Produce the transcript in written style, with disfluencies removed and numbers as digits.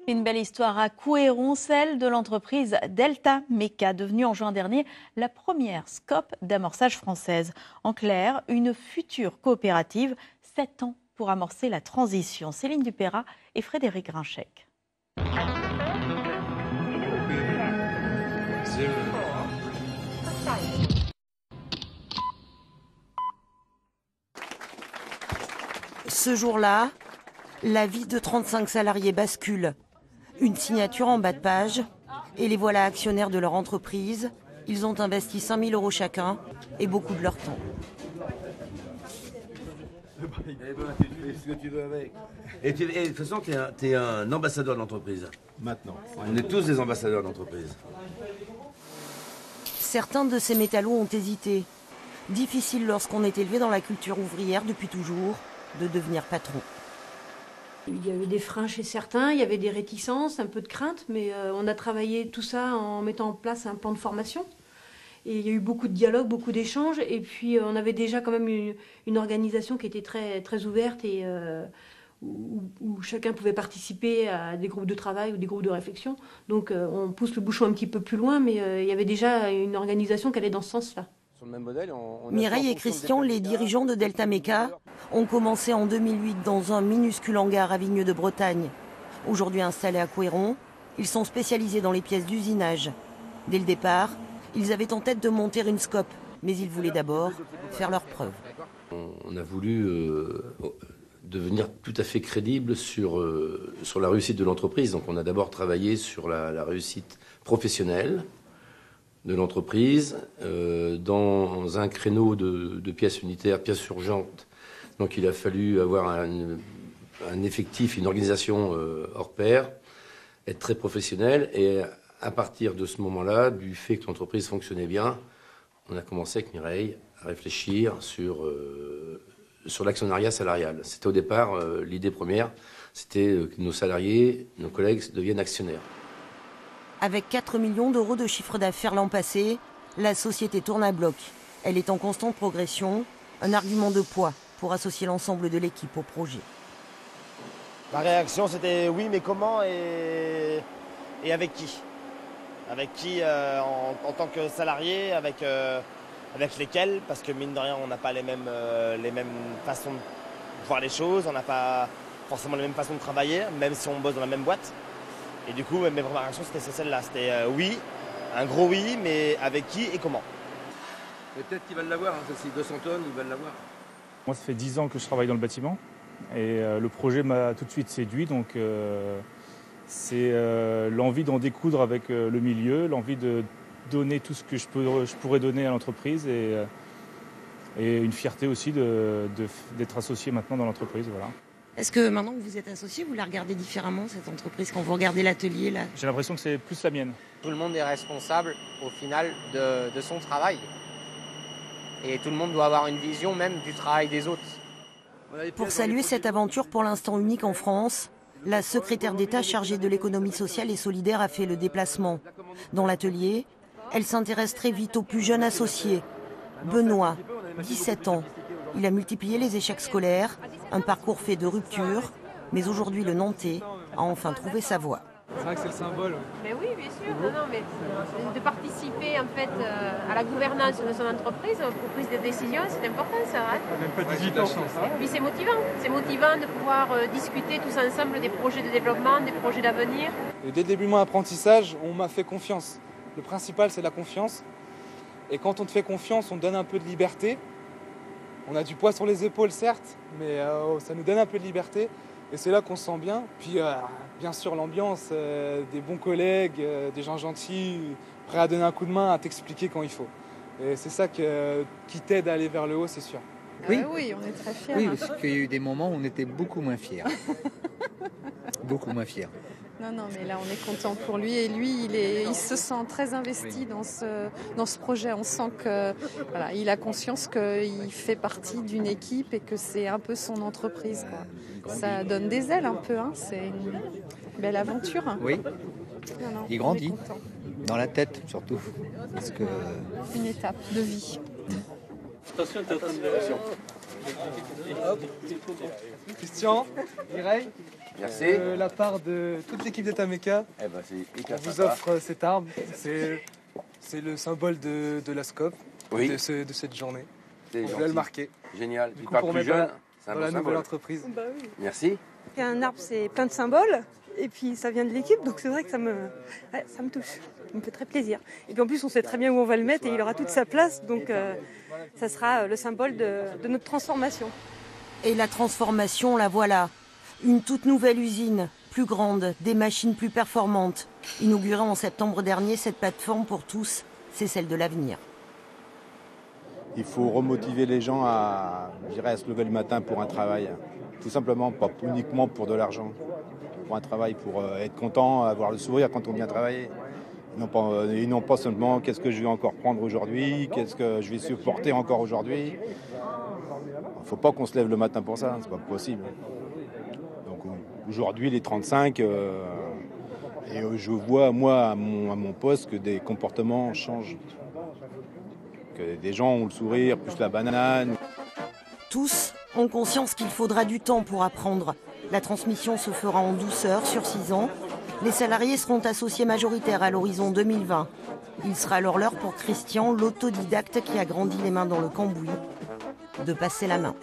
Une belle histoire à Couëron, celle de l'entreprise Delta Meca, devenue en juin dernier la première SCOP d'amorçage française. En clair, une future coopérative, 7 ans pour amorcer la transition. Céline Dupeyrat et Frédéric Rinchec. Ce jour-là, la vie de 35 salariés bascule. Une signature en bas de page et les voilà actionnaires de leur entreprise. Ils ont investi 5 000 € chacun et beaucoup de leur temps. Tu fais ce que tu veux avec. Et de toute façon, tu es un ambassadeur de l'entreprise. Maintenant. On est tous des ambassadeurs de l'entreprise. Certains de ces métallos ont hésité. Difficile lorsqu'on est élevé dans la culture ouvrière depuis toujours de devenir patron. Il y avait des freins chez certains, il y avait des réticences, un peu de crainte, mais on a travaillé tout ça en mettant en place un plan de formation. Et il y a eu beaucoup de dialogues, beaucoup d'échanges, et puis on avait déjà quand même une organisation qui était très, très ouverte et où chacun pouvait participer à des groupes de travail ou des groupes de réflexion. Donc on pousse le bouchon un petit peu plus loin, mais il y avait déjà une organisation qui allait dans ce sens-là. Mireille et Christian, les dirigeants de Delta Meca, ont commencé en 2008 dans un minuscule hangar à Vigneux de Bretagne. Aujourd'hui installés à Couëron, ils sont spécialisés dans les pièces d'usinage. Dès le départ, ils avaient en tête de monter une SCOP, mais ils voulaient d'abord faire leurs preuves. On a voulu devenir tout à fait crédible sur la réussite de l'entreprise. Donc on a d'abord travaillé sur la réussite professionnelle de l'entreprise dans un créneau de pièces unitaires, pièces urgentes. Donc il a fallu avoir un effectif, une organisation hors pair, être très professionnel. Et à partir de ce moment-là, du fait que l'entreprise fonctionnait bien, on a commencé avec Mireille à réfléchir sur l'actionnariat salarial. C'était au départ l'idée première, c'était que nos salariés, nos collègues deviennent actionnaires. Avec 4 millions € de chiffre d'affaires l'an passé, la société tourne à bloc. Elle est en constante progression, un argument de poids pour associer l'ensemble de l'équipe au projet. La réaction, c'était oui, mais comment et avec qui? Avec qui en tant que salarié, avec lesquels? Parce que mine de rien, on n'a pas les mêmes façons de voir les choses, on n'a pas forcément les mêmes façons de travailler, même si on bosse dans la même boîte. Et du coup, mes premières réactions, c'était celle-là. C'était oui, un gros oui, mais avec qui et comment? Et peut-être qu'ils veulent l'avoir, hein, c'est 200 tonnes, ils veulent l'avoir. Moi, ça fait 10 ans que je travaille dans le bâtiment et le projet m'a tout de suite séduit. Donc, c'est l'envie d'en découdre avec le milieu, l'envie de donner tout ce que je pourrais donner à l'entreprise et une fierté aussi d'être associé maintenant dans l'entreprise. Voilà. Est-ce que maintenant que vous êtes associé, vous la regardez différemment, cette entreprise, quand vous regardez l'atelier là? J'ai l'impression que c'est plus la mienne. Tout le monde est responsable au final de son travail. Et tout le monde doit avoir une vision même du travail des autres. Pour saluer cette aventure pour l'instant unique en France, la secrétaire d'État chargée de l'économie sociale et solidaire a fait le déplacement. Dans l'atelier, elle s'intéresse très vite aux plus jeunes associés. Benoît, 17 ans. Il a multiplié les échecs scolaires, un parcours fait de rupture, mais aujourd'hui le Nantais a enfin trouvé sa voie. C'est vrai que c'est le symbole. Mais oui, bien sûr, non, mais de participer en fait à la gouvernance de son entreprise, pour prise de décision, c'est important ça. Hein, même pas 18 ans. Et puis c'est motivant de pouvoir discuter tous ensemble des projets de développement, des projets d'avenir. Et dès le début de mon apprentissage, on m'a fait confiance. Le principal, c'est la confiance. Et quand on te fait confiance, on te donne un peu de liberté. On a du poids sur les épaules, certes, mais ça nous donne un peu de liberté. Et c'est là qu'on se sent bien. Puis, bien sûr, l'ambiance, des bons collègues, des gens gentils, prêts à donner un coup de main, à t'expliquer quand il faut. Et c'est ça qui t'aide à aller vers le haut, c'est sûr. Oui, oui, on est très fiers. Oui, parce qu'il y a eu des moments où on était beaucoup moins fiers. Beaucoup moins fiers. Non, mais là, on est content pour lui. Et lui, il se sent très investi dans ce projet. On sent qu'il a conscience qu'il fait partie d'une équipe et que c'est un peu son entreprise, quoi. Ça donne des ailes un peu. Hein. C'est une belle aventure. Oui. Il grandit. Dans la tête, surtout. Parce que... Une étape de vie. Attention, t'es en train de... Christian, Mireille. Merci. La part de toute l'équipe d'État Méca, on vous offre cette arme. C'est le symbole de la SCOP, de cette journée. On voulait le marquer. Génial. Du coup, pour mettre dans la nouvelle entreprise. Bah oui. Merci. Un arbre, c'est plein de symboles. Et puis ça vient de l'équipe, donc c'est vrai que ça me touche. Ça me fait très plaisir. Et puis en plus, on sait très bien où on va le mettre et il aura toute sa place. Donc ça sera le symbole de notre transformation. Et la transformation, la voilà. Une toute nouvelle usine, plus grande, des machines plus performantes. Inaugurée en septembre dernier, cette plateforme pour tous, c'est celle de l'avenir. Il faut remotiver les gens à se lever le matin pour un travail. Tout simplement, pas uniquement pour de l'argent. Pour un travail, pour être content, avoir le sourire quand on vient travailler. Et non pas seulement qu'est-ce que je vais encore prendre aujourd'hui, qu'est-ce que je vais supporter encore aujourd'hui. Il ne faut pas qu'on se lève le matin pour ça, c'est pas possible. Donc aujourd'hui, les 35, et je vois, moi, à mon poste, que des comportements changent. Que des gens ont le sourire, plus la banane. Tous ont conscience qu'il faudra du temps pour apprendre. La transmission se fera en douceur sur 6 ans. Les salariés seront associés majoritaires à l'horizon 2020. Il sera alors l'heure pour Christian, l'autodidacte qui a grandi les mains dans le cambouis, de passer la main.